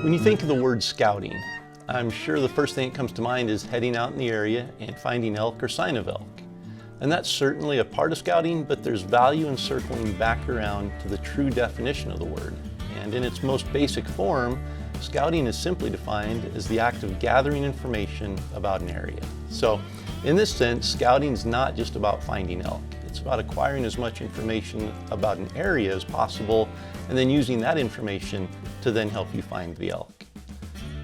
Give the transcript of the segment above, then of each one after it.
When you think of the word scouting, I'm sure the first thing that comes to mind is heading out in the area and finding elk or sign of elk. And that's certainly a part of scouting, but there's value in circling back around to the true definition of the word. And in its most basic form, scouting is simply defined as the act of gathering information about an area. So in this sense, scouting is not just about finding elk. It's about acquiring as much information about an area as possible and then using that information to then help you find the elk.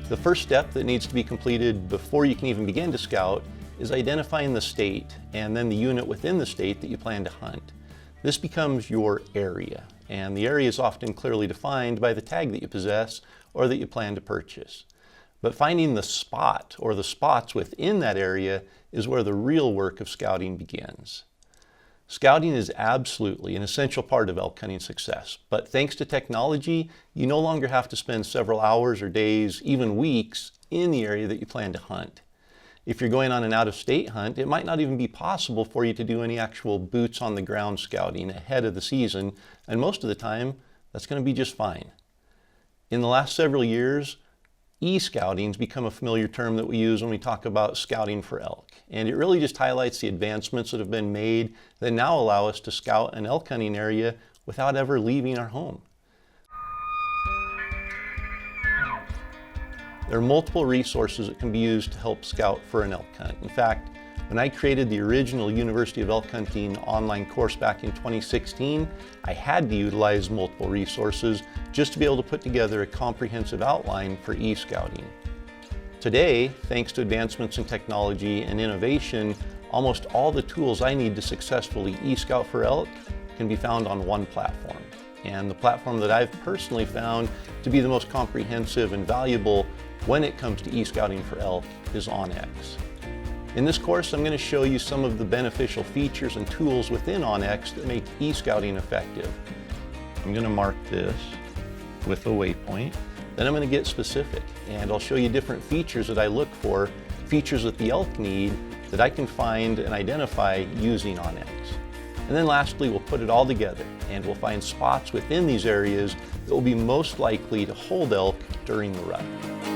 The first step that needs to be completed before you can even begin to scout is identifying the state and then the unit within the state that you plan to hunt. This becomes your area, and the area is often clearly defined by the tag that you possess or that you plan to purchase. But finding the spot or the spots within that area is where the real work of scouting begins. Scouting is absolutely an essential part of elk hunting success, but thanks to technology, you no longer have to spend several hours or days, even weeks, in the area that you plan to hunt. If you're going on an out-of-state hunt, it might not even be possible for you to do any actual boots-on-the-ground scouting ahead of the season, and most of the time, that's going to be just fine. In the last several years, e-scouting's become a familiar term that we use when we talk about scouting for elk. And it really just highlights the advancements that have been made that now allow us to scout an elk hunting area without ever leaving our home. There are multiple resources that can be used to help scout for an elk hunt. In fact, when I created the original University of Elk Hunting online course back in 2016, I had to utilize multiple resources just to be able to put together a comprehensive outline for e-scouting. Today, thanks to advancements in technology and innovation, almost all the tools I need to successfully e-scout for elk can be found on one platform. And the platform that I've personally found to be the most comprehensive and valuable when it comes to e-scouting for elk is OnX. In this course, I'm going to show you some of the beneficial features and tools within OnX that make e-scouting effective. I'm going to mark this with a waypoint. Then I'm going to get specific, and I'll show you different features that I look for, features that the elk need that I can find and identify using OnX. And then lastly, we'll put it all together, and we'll find spots within these areas that will be most likely to hold elk during the rut.